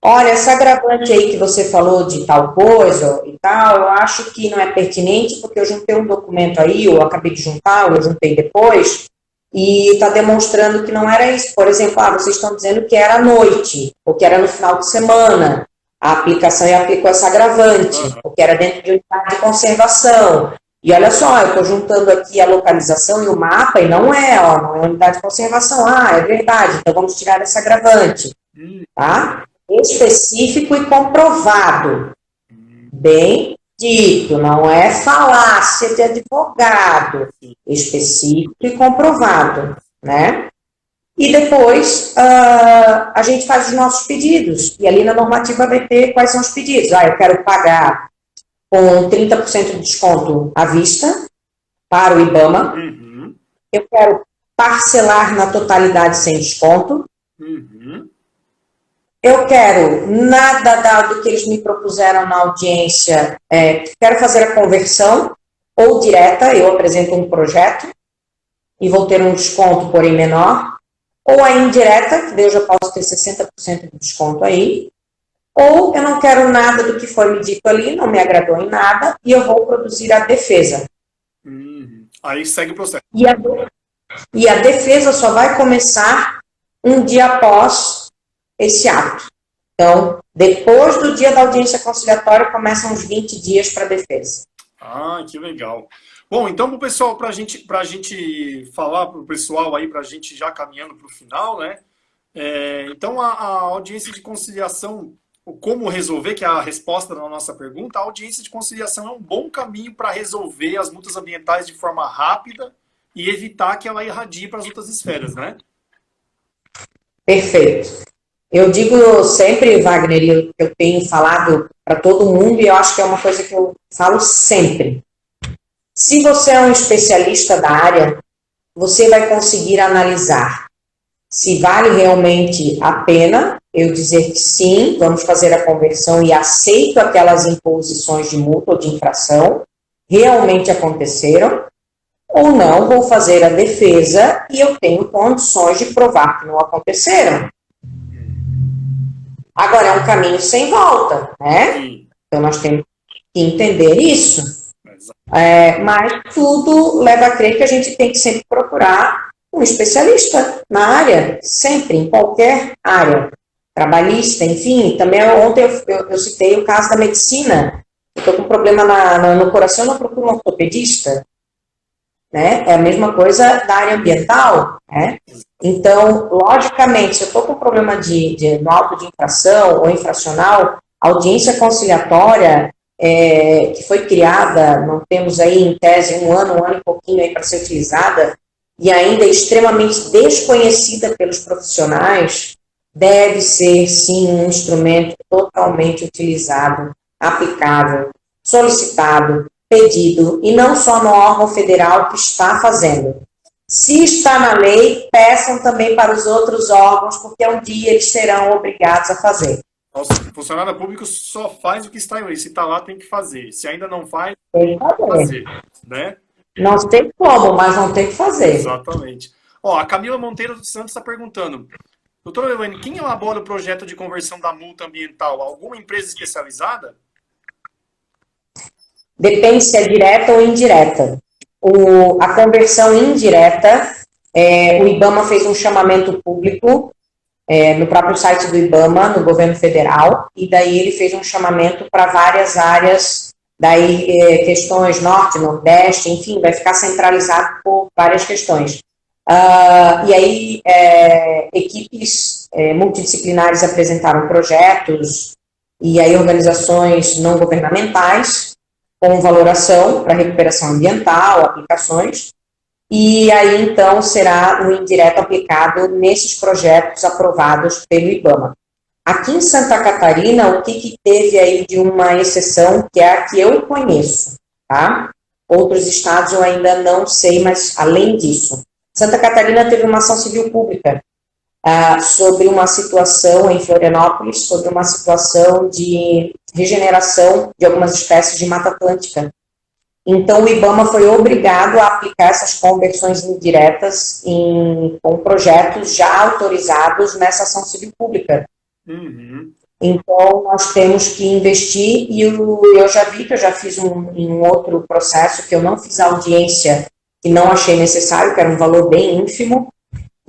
Olha, essa agravante aí que você falou de tal coisa e tal, eu acho que não é pertinente, porque eu juntei um documento aí, ou eu acabei de juntar, ou eu juntei depois, e está demonstrando que não era isso. Por exemplo, vocês estão dizendo que era à noite, ou que era no final de semana, a aplicação e aplicou essa agravante, porque era dentro de unidade de conservação. E olha só, eu estou juntando aqui a localização e o mapa, e não é unidade de conservação. É verdade, então vamos tirar essa agravante. Tá? Específico e comprovado. Bem dito, não é falácia de advogado. Específico e comprovado, né? E depois a gente faz os nossos pedidos. E ali na normativa vai ter quais são os pedidos. Eu quero pagar com 30% de desconto à vista para o IBAMA. Eu quero parcelar na totalidade sem desconto. Eu quero nada do que eles me propuseram na audiência. Quero fazer a conversão ou direta. Eu apresento um projeto e vou ter um desconto, porém menor. Ou a indireta, que daí eu já posso ter 60% de desconto aí. Ou eu não quero nada do que foi me dito ali, não me agradou em nada, e eu vou produzir a defesa. Aí segue o processo. E a defesa só vai começar um dia após esse ato. Então, depois do dia da audiência conciliatória, começam uns 20 dias para a defesa. Que legal. Bom, então, pro pessoal, para a gente falar para o pessoal aí, para a gente já caminhando para o final, né? Então, a audiência de conciliação, como resolver, que é a resposta da nossa pergunta, a audiência de conciliação é um bom caminho para resolver as multas ambientais de forma rápida e evitar que ela irradie para as outras esferas, né? Perfeito. Eu digo sempre, Wagner, eu tenho falado para todo mundo, e eu acho que é uma coisa que eu falo sempre. Se você é um especialista da área, você vai conseguir analisar se vale realmente a pena eu dizer que sim, vamos fazer a conversão e aceito aquelas imposições de multa ou de infração, realmente aconteceram, ou não, vou fazer a defesa e eu tenho condições de provar que não aconteceram. Agora, é um caminho sem volta, né? Então, nós temos que entender isso. Mas tudo leva a crer que a gente tem que sempre procurar um especialista na área, sempre, em qualquer área, trabalhista, enfim. Também ontem eu citei o caso da medicina. Eu estou com problema no coração, eu não procuro um ortopedista, né? É a mesma coisa da área ambiental, né? Então, logicamente, se eu estou com problema no auto de infração ou infracional, a audiência conciliatória que foi criada, não temos aí em tese um ano e pouquinho aí para ser utilizada, e ainda é extremamente desconhecida pelos profissionais, deve ser, sim, um instrumento totalmente utilizado, aplicável, solicitado, pedido, e não só no órgão federal que está fazendo. Se está na lei, peçam também para os outros órgãos, porque um dia eles serão obrigados a fazer. O funcionário público só faz o que está em lei. Se está lá, tem que fazer. Se ainda não faz, tem que fazer, né? Não sei como, mas vão ter que fazer. Exatamente. Ó, a Camila Monteiro dos Santos está perguntando: doutora Elaine, quem elabora o projeto de conversão da multa ambiental? Alguma empresa especializada? Depende se é direta ou indireta. A conversão indireta, o IBAMA fez um chamamento público no próprio site do IBAMA, no governo federal, e daí ele fez um chamamento para várias áreas, daí questões norte, nordeste, enfim, vai ficar centralizado por várias questões. E aí equipes multidisciplinares apresentaram projetos, e aí organizações não governamentais, com valoração para recuperação ambiental, aplicações, e aí então será o indireto aplicado nesses projetos aprovados pelo IBAMA. Aqui em Santa Catarina, o que teve aí de uma exceção, que é a que eu conheço, tá? Outros estados eu ainda não sei, mas além disso, Santa Catarina teve uma ação civil pública sobre uma situação em Florianópolis, sobre uma situação de regeneração de algumas espécies de Mata Atlântica. Então, o IBAMA foi obrigado a aplicar essas conversões indiretas com projetos já autorizados nessa ação civil pública. Uhum. Então, nós temos que investir, e eu já vi que eu já fiz um outro processo, que eu não fiz audiência, que não achei necessário, que era um valor bem ínfimo,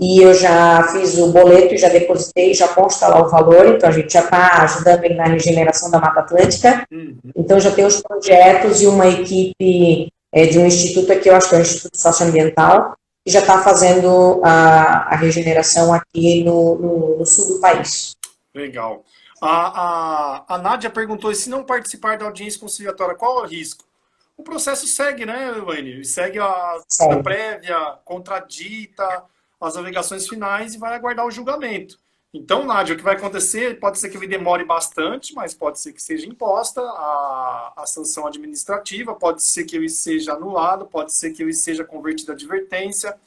e eu já fiz o boleto e já depositei, já consta lá o valor, então a gente já está ajudando ele na regeneração da Mata Atlântica. Então já tem os projetos e uma equipe de um instituto aqui, eu acho que é o Instituto Socioambiental, que já está fazendo a regeneração aqui no sul do país. Legal. A Nádia perguntou, e se não participar da audiência conciliatória, qual é o risco? O processo segue, né, Elaine? Segue a prévia, contradita as alegações finais e vai aguardar o julgamento. Então, Nádia, o que vai acontecer, pode ser que ele demore bastante, mas pode ser que seja imposta a sanção administrativa, pode ser que ele seja anulado, pode ser que ele seja convertido a advertência,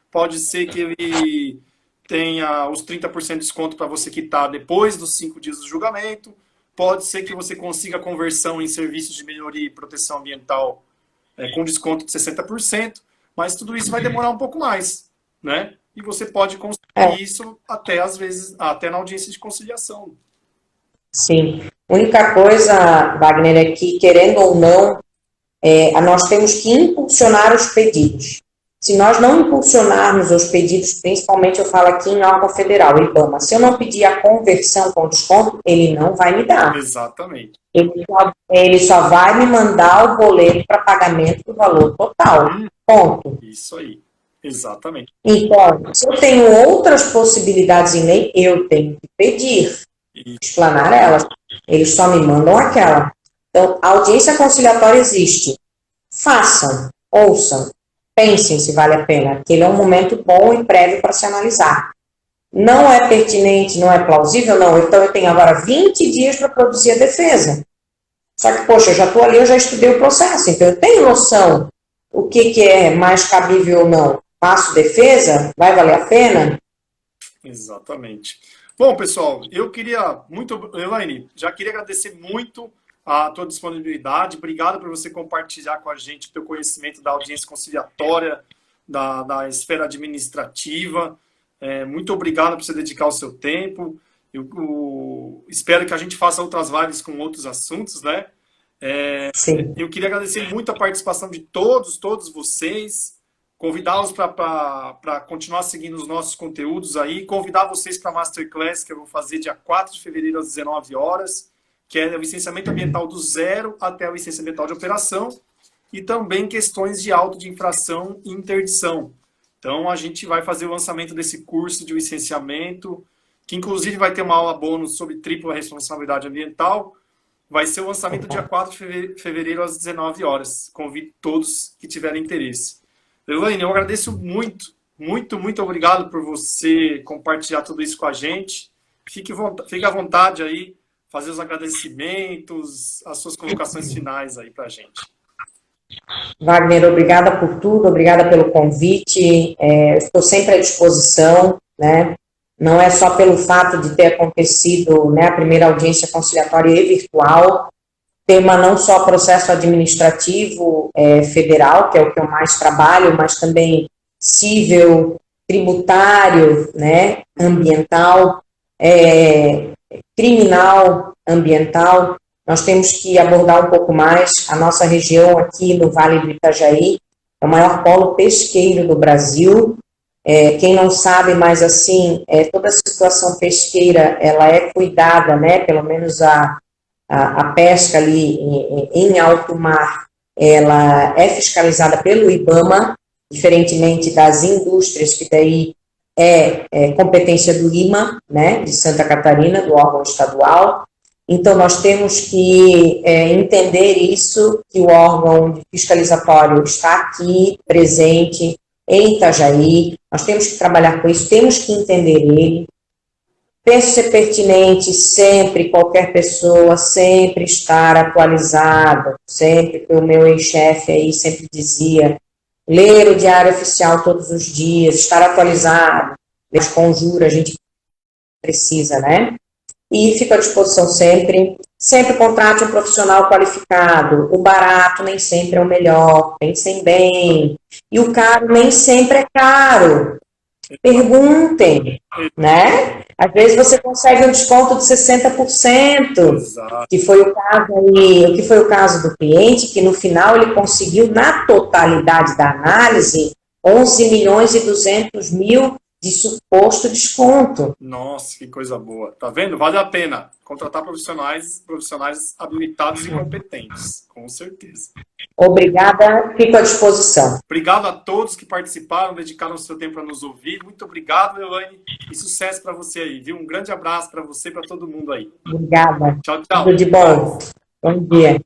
pode ser que ele tenha os 30% de desconto para você quitar depois dos 5 dias do julgamento, pode ser que você consiga conversão em serviços de melhoria e proteção ambiental com desconto de 60%, mas tudo isso vai demorar um pouco mais, né? E você pode conseguir isso até, às vezes, até na audiência de conciliação. Sim. A única coisa, Wagner, é que, querendo ou não, nós temos que impulsionar os pedidos. Se nós não impulsionarmos os pedidos, principalmente eu falo aqui em órgão federal, IBAMA, se eu não pedir a conversão com desconto, ele não vai me dar. Exatamente. Ele só vai me mandar o boleto para pagamento do valor total. Ponto. Isso aí. Exatamente. Então, se eu tenho outras possibilidades em lei, eu tenho que pedir, explanar elas. Eles só me mandam aquela. Então, a audiência conciliatória existe. Façam, ouçam, pensem se vale a pena. Aquele é um momento bom e prévio para se analisar. Não é pertinente, não é plausível, não. Então, eu tenho agora 20 dias para produzir a defesa. Só que, poxa, eu já estou ali, eu já estudei o processo, então eu tenho noção o que é mais cabível ou não. Faço defesa? Vai valer a pena? Exatamente. Bom, pessoal, eu queria muito, Elaine, já queria agradecer muito a tua disponibilidade. Obrigado por você compartilhar com a gente o teu conhecimento da audiência conciliatória, da esfera administrativa. Muito obrigado por você dedicar o seu tempo. Eu espero que a gente faça outras lives com outros assuntos, né? Sim. Eu queria agradecer muito a participação de todos vocês. Convidá-los para continuar seguindo os nossos conteúdos aí, convidar vocês para a Masterclass que eu vou fazer dia 4 de fevereiro às 19 horas, que é o licenciamento ambiental do zero até a licença ambiental de operação, e também questões de auto de infração e interdição. Então, a gente vai fazer o lançamento desse curso de licenciamento, que inclusive vai ter uma aula bônus sobre tripla responsabilidade ambiental. Vai ser o lançamento dia 4 de fevereiro às 19 horas. Convido todos que tiverem interesse. Elaine, eu agradeço muito, muito, muito obrigado por você compartilhar tudo isso com a gente. Fique à vontade aí, fazer os agradecimentos, as suas colocações finais aí para a gente. Wagner, obrigada por tudo, obrigada pelo convite, estou sempre à disposição, né? Não é só pelo fato de ter acontecido, né, a primeira audiência conciliatória e virtual, tema não só processo administrativo federal, que é o que eu mais trabalho, mas também civil, tributário, né, ambiental, criminal, ambiental. Nós temos que abordar um pouco mais a nossa região aqui no Vale do Itajaí, é o maior polo pesqueiro do Brasil. Quem não sabe, mas assim, toda a situação pesqueira, ela é cuidada, né, pelo menos a pesca ali em alto mar, ela é fiscalizada pelo IBAMA, diferentemente das indústrias, que daí é competência do IMA, né, de Santa Catarina, do órgão estadual. Então, nós temos que entender isso, que o órgão fiscalizatório está aqui, presente, em Itajaí, nós temos que trabalhar com isso, temos que entender ele. Penso ser pertinente sempre, qualquer pessoa, sempre estar atualizado, sempre, que o meu ex-chefe aí sempre dizia, ler o Diário Oficial todos os dias, estar atualizado, as conjuras, a gente precisa, né? E fico à disposição sempre. Sempre contrate um profissional qualificado. O barato nem sempre é o melhor. Pensem bem. E o caro nem sempre é caro. Perguntem, né? Às vezes você consegue um desconto de 60%, Exato. que foi o caso aí, o que foi o caso do cliente, que no final ele conseguiu, na totalidade da análise, 11 milhões e 200 mil de suposto desconto. Nossa, que coisa boa. Tá vendo? Vale a pena contratar profissionais habilitados e competentes, com certeza. Obrigada, fico à disposição. Obrigado a todos que participaram, dedicaram o seu tempo para nos ouvir. Muito obrigado, Elaine, e sucesso para você aí, viu? Um grande abraço para você e para todo mundo aí. Obrigada. Tchau, tchau. Tudo de bom. Bom dia.